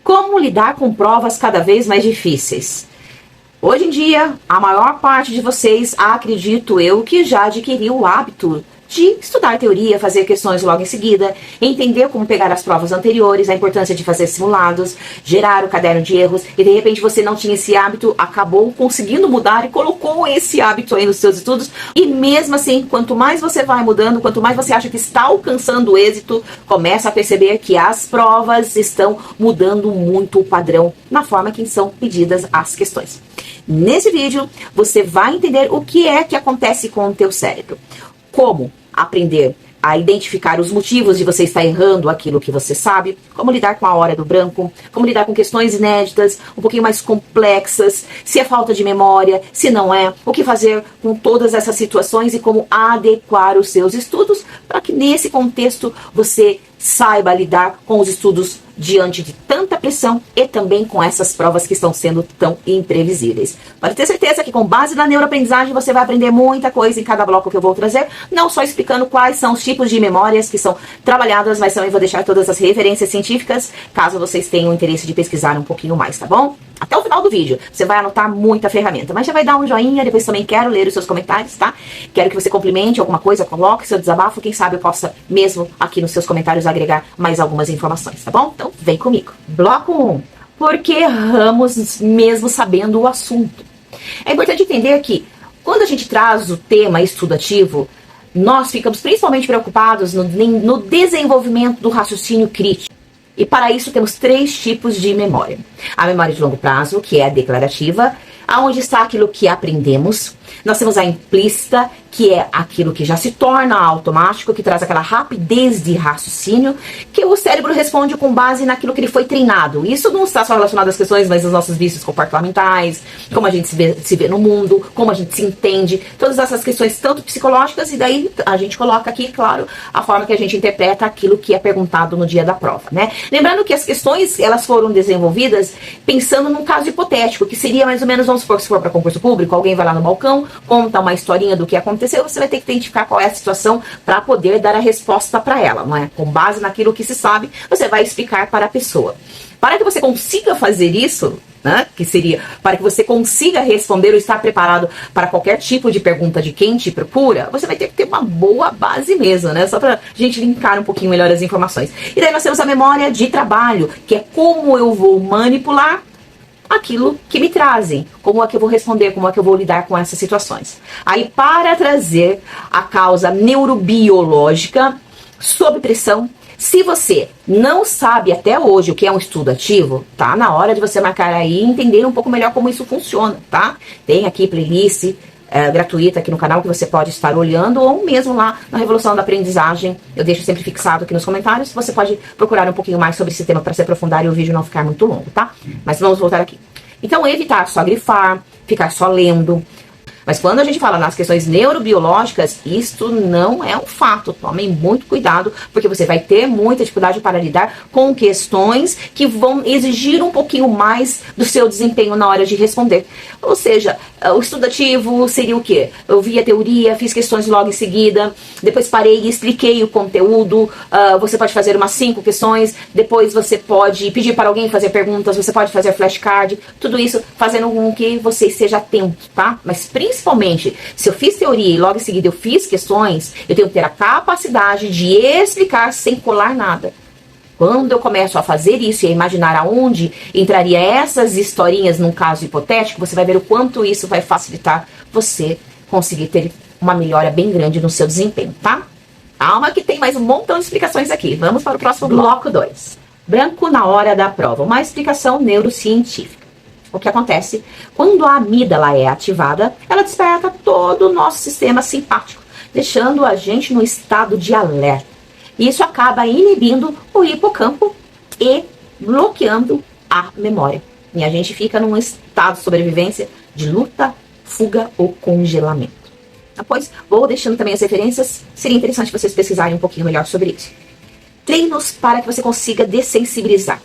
Como lidar com provas cada vez mais difíceis? Hoje em dia, a maior parte de vocês, acredito eu, que já adquiriu o hábito de estudar teoria, fazer questões logo em seguida, entender como pegar as provas anteriores, a importância de fazer simulados, gerar o caderno de erros, e de repente você não tinha esse hábito, acabou conseguindo mudar e colocou esse hábito aí nos seus estudos, e mesmo assim, quanto mais você vai mudando, quanto mais você acha que está alcançando o êxito, começa a perceber que as provas estão mudando muito o padrão na forma que são pedidas as questões. Nesse vídeo, você vai entender o que é que acontece com o teu cérebro. Como aprender a identificar os motivos de você estar errando aquilo que você sabe, como lidar com a hora do branco, como lidar com questões inéditas, um pouquinho mais complexas, se é falta de memória, se não é, o que fazer com todas essas situações e como adequar os seus estudos para que nesse contexto você saiba lidar com os estudos diante de tanta pressão e também com essas provas que estão sendo tão imprevisíveis. Pode ter certeza que com base na neuroaprendizagem você vai aprender muita coisa em cada bloco que eu vou trazer, não só explicando quais são os tipos de memórias que são trabalhadas, mas também vou deixar todas as referências científicas, caso vocês tenham interesse de pesquisar um pouquinho mais, tá bom? Até o final do vídeo, você vai anotar muita ferramenta, mas já vai dar um joinha, depois também quero ler os seus comentários, tá? Quero que você complemente alguma coisa, coloque seu desabafo, quem sabe eu possa mesmo aqui nos seus comentários agregar mais algumas informações, tá bom? Então vem comigo. Bloco 1. Por que erramos mesmo sabendo o assunto? É importante entender que quando a gente traz o tema estudativo, nós ficamos principalmente preocupados no desenvolvimento do raciocínio crítico. E para isso temos 3 tipos de memória. A memória de longo prazo, que é a declarativa, aonde está aquilo que aprendemos. Nós temos a implícita, que é aquilo que já se torna automático, que traz aquela rapidez de raciocínio, que o cérebro responde com base naquilo que ele foi treinado. Isso não está só relacionado às questões, mas aos nossos vícios comportamentais, como a gente se vê no mundo, como a gente se entende, todas essas questões tanto psicológicas, e daí a gente coloca aqui, claro, a forma que a gente interpreta aquilo que é perguntado no dia da prova, né? Lembrando que as questões, elas foram desenvolvidas pensando num caso hipotético, que seria mais ou menos, vamos supor, se for para concurso público, alguém vai lá no balcão, conta uma historinha do que aconteceu, você vai ter que identificar qual é a situação para poder dar a resposta para ela, não é? Com base naquilo que se sabe, você vai explicar para a pessoa. Para que você consiga fazer isso, né, que seria para que você consiga responder ou estar preparado para qualquer tipo de pergunta de quem te procura, você vai ter que ter uma boa base mesmo, né? Só para a gente linkar um pouquinho melhor as informações. E daí nós temos a memória de trabalho, que é como eu vou manipular aquilo que me trazem, como é que eu vou responder, como é que eu vou lidar com essas situações. Aí, para trazer a causa neurobiológica sob pressão, se você não sabe até hoje o que é um estudo ativo, tá na hora de você marcar aí e entender um pouco melhor como isso funciona, tá? Tem aqui playlist gratuita aqui no canal que você pode estar olhando, ou mesmo lá na Revolução da Aprendizagem, eu deixo sempre fixado aqui nos comentários, você pode procurar um pouquinho mais sobre esse tema para se aprofundar e o vídeo não ficar muito longo, tá? Mas vamos voltar aqui. Então, evitar só grifar, ficar só lendo. Mas quando a gente fala nas questões neurobiológicas, isto não é um fato. Tomem muito cuidado, porque você vai ter muita dificuldade para lidar com questões que vão exigir um pouquinho mais do seu desempenho na hora de responder. Ou seja, o estudativo seria o quê? Eu vi a teoria, fiz questões logo em seguida, depois parei e expliquei o conteúdo. Você pode fazer umas 5 questões, depois você pode pedir para alguém fazer perguntas, você pode fazer flashcard, tudo isso fazendo com que você esteja atento, tá? Mas principalmente, se eu fiz teoria e logo em seguida eu fiz questões, eu tenho que ter a capacidade de explicar sem colar nada. Quando eu começo a fazer isso e a imaginar aonde entraria essas historinhas num caso hipotético, você vai ver o quanto isso vai facilitar você conseguir ter uma melhora bem grande no seu desempenho, tá? Calma que tem mais um montão de explicações aqui. Vamos para o próximo bloco 2. Branco na hora da prova. Uma explicação neurocientífica. O que acontece? Quando a amígdala é ativada, ela desperta todo o nosso sistema simpático, deixando a gente no estado de alerta. Isso acaba inibindo o hipocampo e bloqueando a memória. E a gente fica num estado de sobrevivência de luta, fuga ou congelamento. Depois, vou deixando também as referências. Seria interessante vocês pesquisarem um pouquinho melhor sobre isso. Treinos para que você consiga dessensibilizar.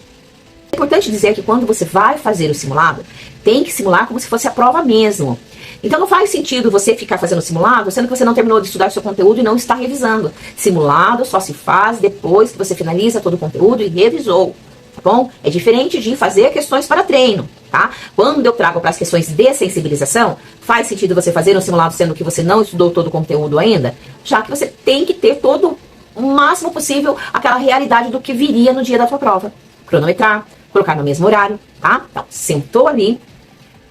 É importante dizer que quando você vai fazer o simulado, tem que simular como se fosse a prova mesmo. Então não faz sentido você ficar fazendo simulado, sendo que você não terminou de estudar o seu conteúdo e não está revisando. Simulado só se faz depois que você finaliza todo o conteúdo e revisou. Tá bom? É diferente de fazer questões para treino, tá? Quando eu trago para as questões de sensibilização, faz sentido você fazer um simulado sendo que você não estudou todo o conteúdo ainda, já que você tem que ter todo o máximo possível aquela realidade do que viria no dia da tua prova. Cronometrar, colocar no mesmo horário, tá? Então, sentou ali,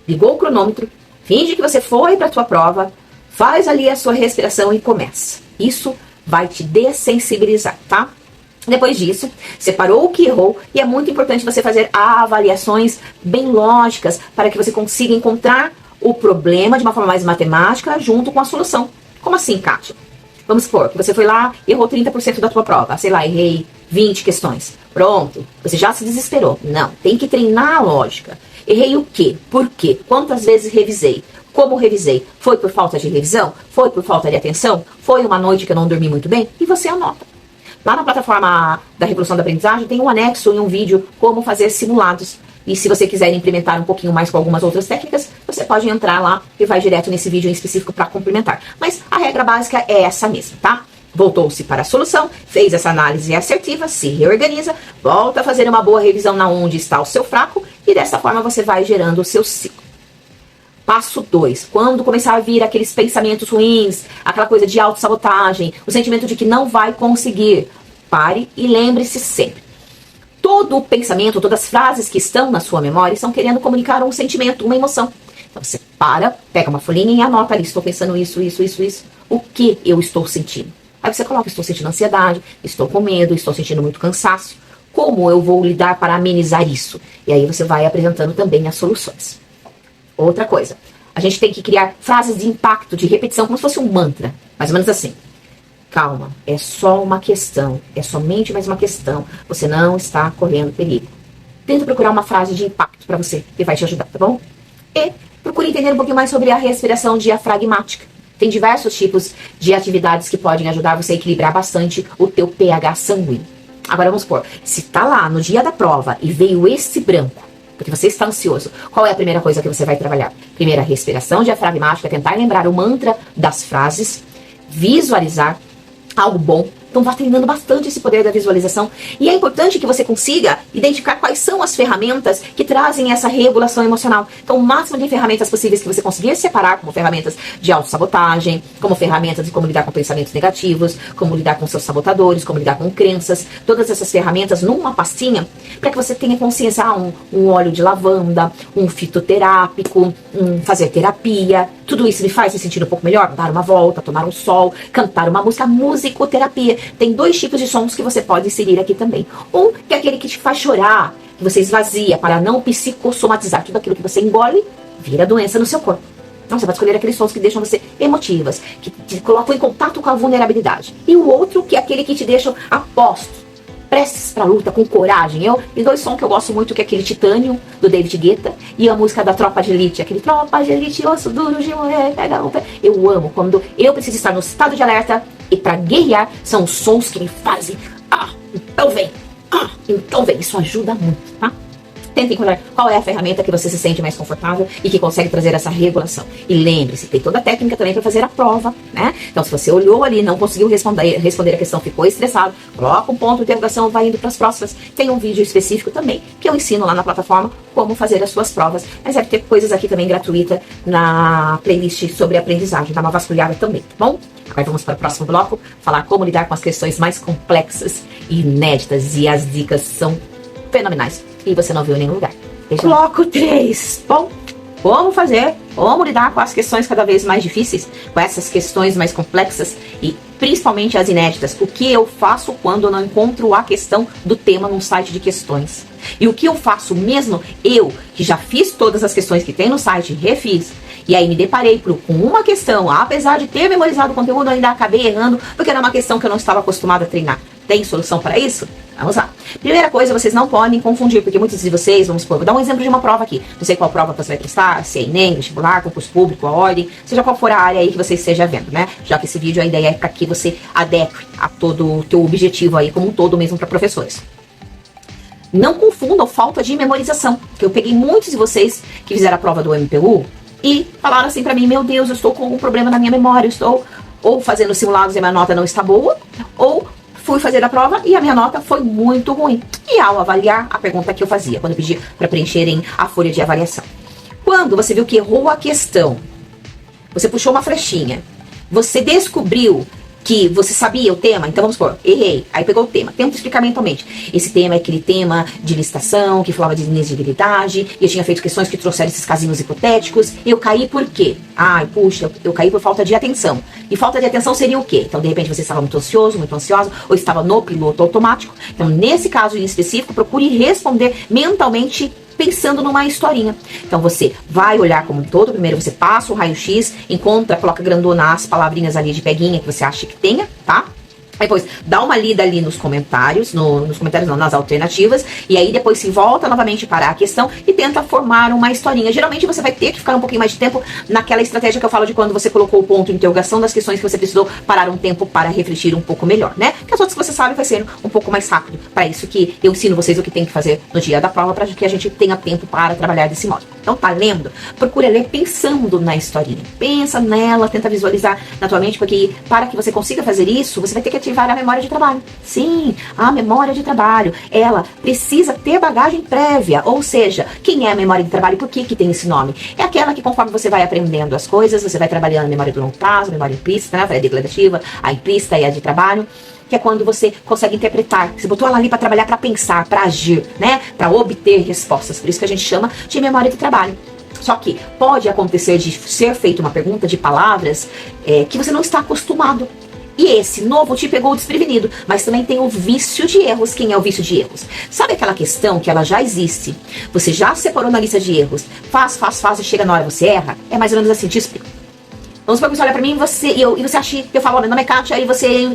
ligou o cronômetro, finge que você foi para a tua prova, faz ali a sua respiração e começa. Isso vai te dessensibilizar, tá? Depois disso, separou o que errou e é muito importante você fazer avaliações bem lógicas para que você consiga encontrar o problema de uma forma mais matemática junto com a solução. Como assim, Kátia? Vamos supor que você foi lá e errou 30% da tua prova. Sei lá, errei 20 questões. Pronto, você já se desesperou. Não, tem que treinar a lógica. Errei o quê? Por quê? Quantas vezes revisei? Como revisei? Foi por falta de revisão? Foi por falta de atenção? Foi uma noite que eu não dormi muito bem? E você anota. Lá na plataforma da Revolução da Aprendizagem tem um anexo e um vídeo como fazer simulados. E se você quiser implementar um pouquinho mais com algumas outras técnicas, você pode entrar lá e vai direto nesse vídeo em específico para complementar. Mas a regra básica é essa mesmo, tá? Voltou-se para a solução, fez essa análise assertiva, se reorganiza, volta a fazer uma boa revisão na onde está o seu fraco e dessa forma você vai gerando o seu ciclo. Passo 2, quando começar a vir aqueles pensamentos ruins, aquela coisa de autossabotagem, o sentimento de que não vai conseguir, pare e lembre-se sempre. Todo o pensamento, todas as frases que estão na sua memória estão querendo comunicar um sentimento, uma emoção. Então você para, pega uma folhinha e anota ali, estou pensando isso. O que eu estou sentindo? Aí você coloca, estou sentindo ansiedade, estou com medo, estou sentindo muito cansaço. Como eu vou lidar para amenizar isso? E aí você vai apresentando também as soluções. Outra coisa, a gente tem que criar frases de impacto, de repetição, como se fosse um mantra. Mais ou menos assim. Calma, é só uma questão, é somente mais uma questão. Você não está correndo perigo. Tenta procurar uma frase de impacto para você, que vai te ajudar, tá bom? E procure entender um pouquinho mais sobre a respiração diafragmática. Tem diversos tipos de atividades que podem ajudar você a equilibrar bastante o teu pH sanguíneo. Agora vamos supor, se tá lá no dia da prova e veio esse branco, porque você está ansioso, qual é a primeira coisa que você vai trabalhar? Primeiro, a respiração diafragmática, tentar lembrar o mantra das frases, visualizar algo bom. Então vá treinando bastante esse poder da visualização. E é importante que você consiga identificar quais são as ferramentas que trazem essa regulação emocional. Então o máximo de ferramentas possíveis que você conseguir separar, como ferramentas de autossabotagem, como ferramentas de como lidar com pensamentos negativos, como lidar com seus sabotadores, como lidar com crenças, todas essas ferramentas numa pastinha, para que você tenha consciência, um óleo de lavanda, um fitoterápico, fazer terapia. Tudo isso me faz me sentir um pouco melhor, dar uma volta, tomar um sol, cantar uma música, musicoterapia. Tem 2 tipos de sons que você pode inserir aqui também. Um que é aquele que te faz chorar, que você esvazia para não psicossomatizar. Tudo aquilo que você engole vira doença no seu corpo. Então você vai escolher aqueles sons que deixam você emotivas, que te colocam em contato com a vulnerabilidade. E o outro que é aquele que te deixam apostos, prestes pra luta, com coragem. E 2 sons que eu gosto muito, que é aquele Titânio, do David Guetta, e a música da Tropa de Elite, aquele Tropa de Elite, osso duro de mulher, pega um pé. Eu amo quando eu preciso estar no estado de alerta, e pra guerrear, são os sons que me fazem, então vem, isso ajuda muito, tá? Tenta encontrar qual é a ferramenta que você se sente mais confortável e que consegue trazer essa regulação. E lembre-se, tem toda a técnica também para fazer a prova, né? Então, se você olhou ali, não conseguiu responder a questão, ficou estressado, coloca um ponto de interrogação, vai indo para as próximas. Tem um vídeo específico também, que eu ensino lá na plataforma como fazer as suas provas. Mas deve ter coisas aqui também gratuita na playlist sobre aprendizagem, dá uma vasculhada também, tá bom? Agora vamos para o próximo bloco, falar como lidar com as questões mais complexas e inéditas. E as dicas são fenomenais. E você não viu em nenhum lugar. Bloco 3. Bom, como lidar com as questões cada vez mais difíceis, com essas questões mais complexas e principalmente as inéditas. O que eu faço quando eu não encontro a questão do tema num site de questões? E o que eu faço mesmo, eu que já fiz todas as questões que tem no site, refiz, e aí me deparei com uma questão, apesar de ter memorizado o conteúdo, ainda acabei errando, porque era uma questão que eu não estava acostumada a treinar. Tem solução para isso? Vamos lá. Primeira coisa, vocês não podem confundir, porque muitos de vocês, vamos supor, vou dar um exemplo de uma prova aqui. Não sei qual prova você vai prestar, se é Enem, vestibular, concurso público, a ordem, seja qual for a área aí que você esteja vendo, né? Já que esse vídeo, a ideia é para que você adeque a todo o teu objetivo aí, como um todo mesmo para professores. Não confundam falta de memorização, porque eu peguei muitos de vocês que fizeram a prova do MPU e falaram assim para mim, meu Deus, eu estou com um problema na minha memória, eu estou ou fazendo simulados e a minha nota não está boa, ou fui fazer a prova e a minha nota foi muito ruim. E ao avaliar, a pergunta que eu fazia, quando eu pedi para preencherem a folha de avaliação. Quando você viu que errou a questão, você puxou uma flechinha, você descobriu que você sabia o tema, então vamos supor, errei, aí pegou o tema, tenta explicar mentalmente. Esse tema é aquele tema de licitação, que falava de inexigibilidade, e eu tinha feito questões que trouxeram esses casinhos hipotéticos, e eu caí por quê? Ai, puxa, eu caí por falta de atenção. E falta de atenção seria o quê? Então, de repente, você estava muito ansioso, muito ansiosa, ou estava no piloto automático. Então, nesse caso em específico, procure responder mentalmente, pensando numa historinha. Então você vai olhar como um todo, primeiro você passa o raio-x, encontra, coloca grandona as palavrinhas ali de peguinha que você acha que tenha, tá? Aí depois dá uma lida ali nos comentários, nas alternativas, e aí depois se volta novamente para a questão e tenta formar uma historinha. Geralmente você vai ter que ficar um pouquinho mais de tempo naquela estratégia que eu falo de quando você colocou o ponto de interrogação das questões que você precisou parar um tempo para refletir um pouco melhor, né? Porque as outras que você sabe vai ser um pouco mais rápido. Para isso que eu ensino vocês o que tem que fazer no dia da prova, para que a gente tenha tempo para trabalhar desse modo. Então tá lendo? Procura ler pensando na historinha. Pensa nela, tenta visualizar na tua mente, porque para que você consiga fazer isso, você vai ter que ativar a memória de trabalho. Sim, a memória de trabalho, ela precisa ter bagagem prévia, ou seja, quem é a memória de trabalho? Por que tem esse nome? É aquela que conforme você vai aprendendo as coisas, você vai trabalhando a memória do longo prazo, a memória implícita, né? A declarativa, a implícita e a de trabalho, que é quando você consegue interpretar. Você botou ela ali para trabalhar, para pensar, para agir, né? Para obter respostas. Por isso que a gente chama de memória de trabalho. Só que pode acontecer de ser feita uma pergunta de palavras que você não está acostumado. E esse novo te pegou desprevenido, mas também tem o vício de erros. Quem é o vício de erros? Sabe aquela questão que ela já existe, você já separou na lista de erros, faz e chega na hora você erra? É mais ou menos assim, te explico. Vamos supor que você olha pra mim e você acha que eu falo, meu nome é Kátia, aí você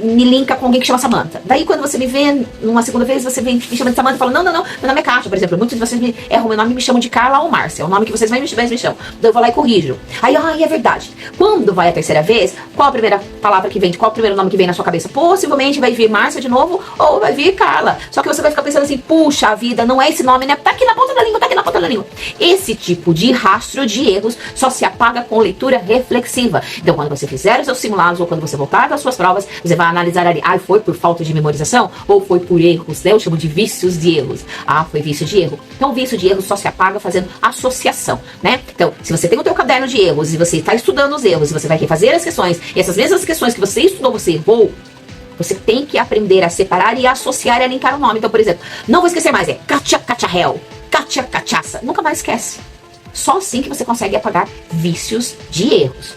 me linka com alguém que chama Samantha. Daí quando você me vê numa segunda vez, você vem me chama de Samantha e fala, não, meu nome é Kátia, por exemplo. Muitos de vocês erram meu nome e me chamam de Carla ou Márcia. É o nome que vocês mais me chamam. Daí eu vou lá e corrijo. Aí, é verdade. Quando vai a terceira vez, qual a primeira palavra que vem, qual o primeiro nome que vem na sua cabeça? Possivelmente vai vir Márcia de novo ou vai vir Carla. Só que você vai ficar pensando assim, puxa vida, não é esse nome, né? Tá aqui na ponta da língua, tá aqui na ponta da língua. Esse tipo de rastro de erros só se apaga com leitura reflexiva. Então, quando você fizer os seus simulados ou quando você voltar das suas provas, você vai analisar ali, foi por falta de memorização ou foi por erros, né? Eu chamo de vícios de erros. Foi vício de erro. Então, o vício de erros só se apaga fazendo associação, né? Então, se você tem o teu caderno de erros e você está estudando os erros e você vai refazer as questões, e essas mesmas questões que você estudou, você errou, você tem que aprender a separar e associar e a linkar o nome. Então, por exemplo, não vou esquecer mais, Kátia, Kátia-réu, Kátia, cachaça. Nunca mais esquece. Só assim que você consegue apagar vícios de erros.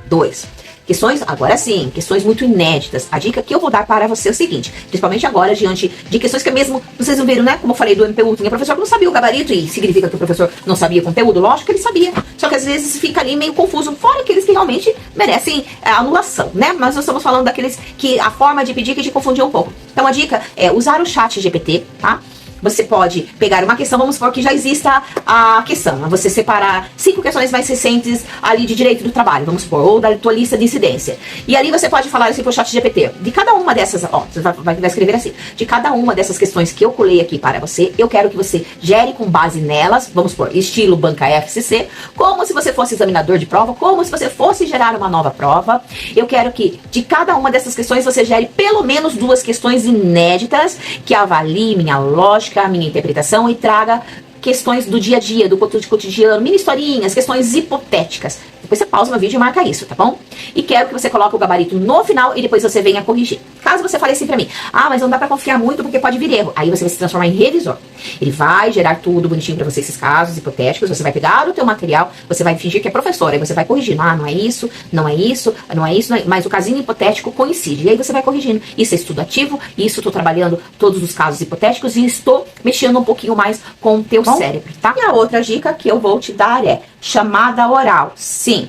2. Questões, agora sim, questões muito inéditas. A dica que eu vou dar para você é o seguinte, principalmente agora, diante de questões que mesmo, vocês não viram, né? Como eu falei do MPU, tinha professor que não sabia o gabarito e significa que o professor não sabia o conteúdo? Lógico que ele sabia. Só que às vezes fica ali meio confuso, fora aqueles que realmente merecem anulação, né? Mas nós estamos falando daqueles que a forma de pedir que te confundiu um pouco. Então a dica é usar o chat GPT, tá? Você pode pegar uma questão, vamos supor que já exista a questão, você separar 5 questões mais recentes ali de direito do trabalho, vamos supor, ou da tua lista de incidência. E ali você pode falar assim pro chat GPT, de cada uma dessas, você vai escrever assim, de cada uma dessas questões que eu colei aqui para você, eu quero que você gere com base nelas, vamos supor, estilo banca FCC, como se você fosse examinador de prova, como se você fosse gerar uma nova prova. Eu quero que de cada uma dessas questões você gere pelo menos 2 questões inéditas que avaliem minha lógica, a minha interpretação e traga questões do dia a dia, do cotidiano, mini historinhas, questões hipotéticas. Depois você pausa meu vídeo e marca isso, tá bom? E quero que você coloque o gabarito no final e depois você venha corrigir. Caso você fale assim pra mim, mas não dá pra confiar muito porque pode vir erro. Aí você vai se transformar em revisor. Ele vai gerar tudo bonitinho pra você, esses casos hipotéticos, você vai pegar o teu material, você vai fingir que é professor, aí você vai corrigindo. Não é isso, não é isso, não é isso, mas o casinho hipotético coincide. E aí você vai corrigindo. Isso é estudo ativo, isso eu tô trabalhando todos os casos hipotéticos e estou mexendo um pouquinho mais com o teu cérebro, tá? E a outra dica que eu vou te dar é chamada oral. Sim.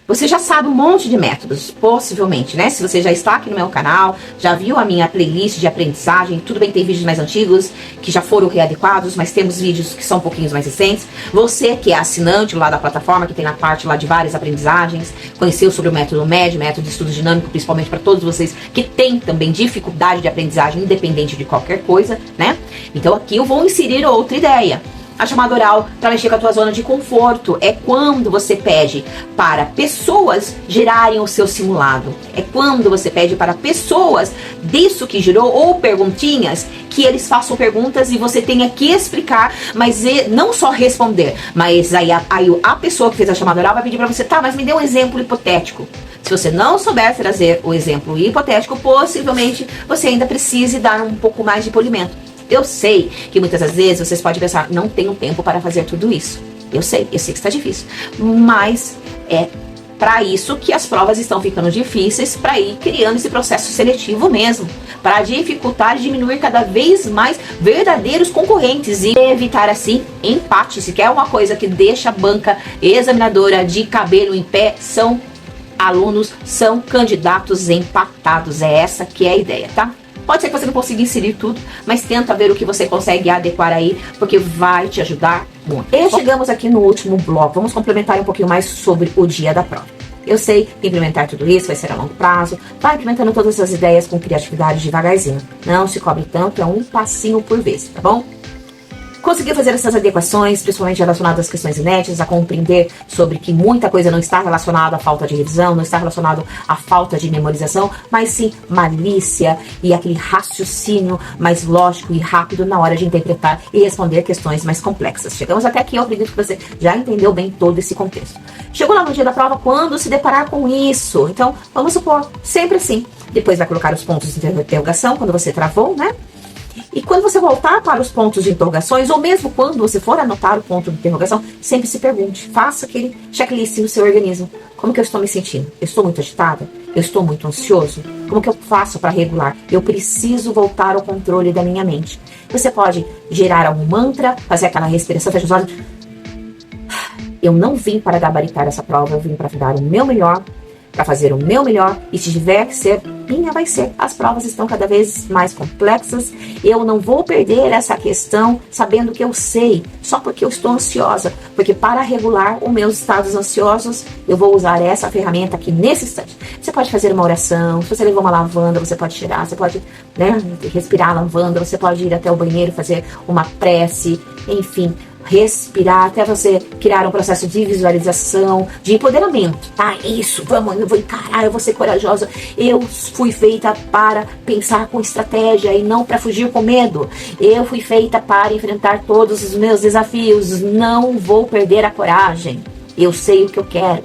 Você já sabe um monte de métodos, possivelmente, né? Se você já está aqui no meu canal, já viu a minha playlist de aprendizagem, tudo bem que tem vídeos mais antigos, que já foram readequados, mas temos vídeos que são um pouquinho mais recentes. Você que é assinante lá da plataforma, que tem na parte lá de várias aprendizagens, conheceu sobre o método MED, método de estudo dinâmico, principalmente para todos vocês que têm também dificuldade de aprendizagem, independente de qualquer coisa, né? Então aqui eu vou inserir outra ideia. a chamada oral para mexer com a tua zona de conforto. É quando você pede para pessoas gerarem o seu simulado. É quando você pede para pessoas disso que gerou ou perguntinhas que eles façam perguntas e você tenha que explicar, mas não só responder, mas aí a pessoa que fez a chamada oral vai pedir para você, tá, mas me dê um exemplo hipotético. Se você não souber trazer o exemplo hipotético, possivelmente você ainda precise dar um pouco mais de polimento. Eu sei que muitas das vezes vocês podem pensar, não tenho tempo para fazer tudo isso. Eu sei que está difícil. Mas é para isso que as provas estão ficando difíceis, para ir criando esse processo seletivo mesmo. Para dificultar e diminuir cada vez mais verdadeiros concorrentes e evitar assim empate. Se quer uma coisa que deixa a banca examinadora de cabelo em pé, são alunos, são candidatos empatados. É essa que é a ideia, tá? Pode ser que você não consiga inserir tudo, mas tenta ver o que você consegue adequar aí, porque vai te ajudar muito. E chegamos aqui no último bloco. Vamos complementar um pouquinho mais sobre o dia da prova. Eu sei que implementar tudo isso vai ser a longo prazo. Vai implementando todas essas ideias com criatividade devagarzinho. Não se cobre tanto, é um passinho por vez, tá bom? Conseguir fazer essas adequações, principalmente relacionadas às questões inéditas, a compreender sobre que muita coisa não está relacionada à falta de revisão, não está relacionado à falta de memorização, mas sim malícia e aquele raciocínio mais lógico e rápido na hora de interpretar e responder questões mais complexas. Chegamos até aqui, eu acredito que você já entendeu bem todo esse contexto. Chegou lá no dia da prova, quando se deparar com isso? Então, vamos supor, sempre assim. Depois vai colocar os pontos de interrogação, quando você travou, né? E quando você voltar para os pontos de interrogações, ou mesmo quando você for anotar o ponto de interrogação, sempre se pergunte, faça aquele checklist no seu organismo. Como que eu estou me sentindo? Eu estou muito agitada? Eu estou muito ansioso? Como que eu faço para regular? Eu preciso voltar ao controle da minha mente. Você pode gerar algum mantra, fazer aquela respiração, fecha os olhos. Eu não vim para gabaritar essa prova, eu vim para dar o meu melhor, para fazer o meu melhor, e se tiver que ser, minha vai ser. As provas estão cada vez mais complexas, eu não vou perder essa questão sabendo que eu sei, só porque eu estou ansiosa, porque para regular os meus estados ansiosos, eu vou usar essa ferramenta aqui nesse instante. Você pode fazer uma oração, se você levou uma lavanda, você pode cheirar, você pode, né, respirar a lavanda, você pode ir até o banheiro, fazer uma prece, enfim, respirar, até você criar um processo de visualização, de empoderamento, tá? Isso, vamos, eu vou encarar, eu vou ser corajosa. Eu fui feita para pensar com estratégia e não para fugir com medo. Eu fui feita para enfrentar todos os meus desafios. Não vou perder a coragem. Eu sei o que eu quero.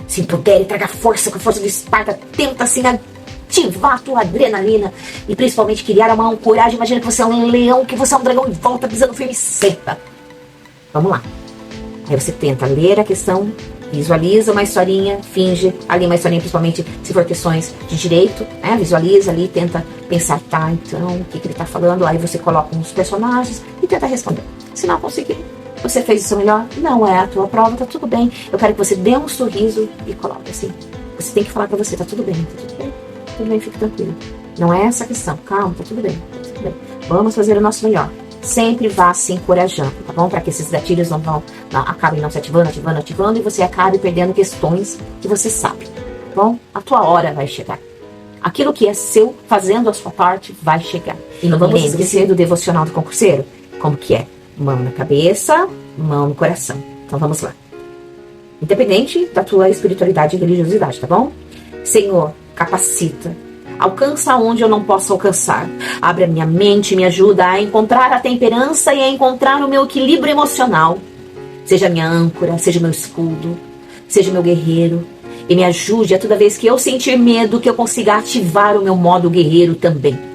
Se puder, traga força, com a força de Esparta, tenta assim ativar a tua adrenalina e principalmente criar uma coragem. Imagina que você é um leão, que você é um dragão e volta pisando firme e senta. Vamos lá. Aí você tenta ler a questão, visualiza uma historinha, finge ali uma historinha, principalmente se for questões de direito, né? Visualiza ali, tenta pensar, tá, então, o que ele tá falando? Aí você coloca uns personagens e tenta responder. Se não conseguir, você fez o seu melhor, não é a tua prova, tá tudo bem. Eu quero que você dê um sorriso e coloque assim. Você tem que falar pra você, tá tudo bem, tudo bem, fique tranquilo. Não é essa a questão, calma, tá tudo bem, tá tudo bem. Vamos fazer o nosso melhor. Sempre vá se encorajando, tá bom? Para que esses gatilhos acabem não se ativando e você acabe perdendo questões que você sabe, tá bom? A tua hora vai chegar. Aquilo que é seu, fazendo a sua parte, vai chegar. E não vamos esquecer do devocional do concurseiro. Como que é? Mão na cabeça, mão no coração. Então vamos lá. Independente da tua espiritualidade e religiosidade, tá bom? Senhor, capacita. Alcança onde eu não posso alcançar. Abre a minha mente, me ajuda a encontrar a temperança e a encontrar o meu equilíbrio emocional. Seja minha âncora, seja meu escudo, seja meu guerreiro. E me ajude a toda vez que eu sentir medo, que eu consiga ativar o meu modo guerreiro também.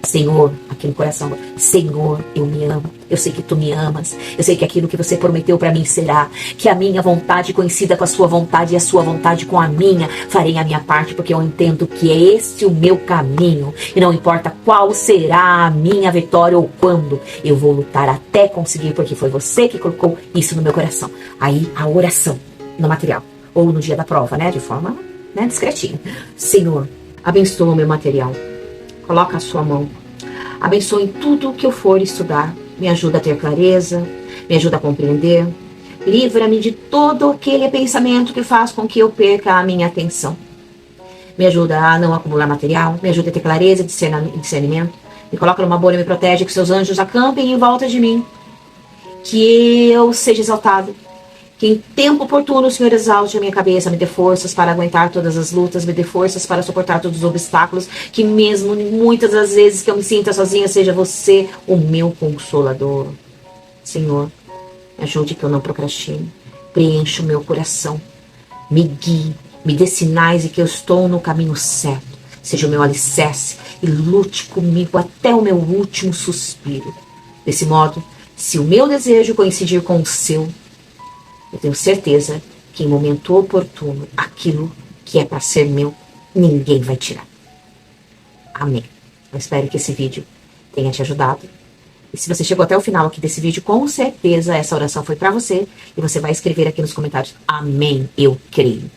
Senhor, aqui no coração, Senhor, eu me amo. Eu sei que tu me amas. Eu sei que aquilo que você prometeu para mim será. Que a minha vontade coincida com a sua vontade e a sua vontade com a minha. Farei a minha parte porque eu entendo que é este o meu caminho. E não importa qual será a minha vitória ou quando. Eu vou lutar até conseguir porque foi você que colocou isso no meu coração. Aí a oração no material. Ou no dia da prova, né? De forma, né, discretinha. Senhor, abençoa o meu material. Coloca a sua mão. Abençoe tudo que eu for estudar. Me ajuda a ter clareza. Me ajuda a compreender. Livra-me de todo aquele pensamento que faz com que eu perca a minha atenção. Me ajuda a não acumular material. Me ajuda a ter clareza e discernimento. Me coloca numa bolha e me protege, que seus anjos acampem em volta de mim. que eu seja exaltado, que em tempo oportuno o Senhor exalte a minha cabeça, me dê forças para aguentar todas as lutas, me dê forças para suportar todos os obstáculos, que mesmo muitas das vezes que eu me sinta sozinha, seja você o meu consolador. Senhor, me ajude que eu não procrastine, preencha o meu coração, me guie, me dê sinais e que eu estou no caminho certo, seja o meu alicerce e lute comigo até o meu último suspiro. Desse modo, se o meu desejo coincidir com o seu, eu tenho certeza que em momento oportuno, aquilo que é para ser meu, ninguém vai tirar. Amém. Eu espero que esse vídeo tenha te ajudado. E se você chegou até o final aqui desse vídeo, com certeza essa oração foi para você. E você vai escrever aqui nos comentários, amém, eu creio.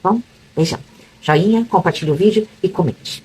Tá bom? Beijão. Joinha, compartilhe o vídeo e comente.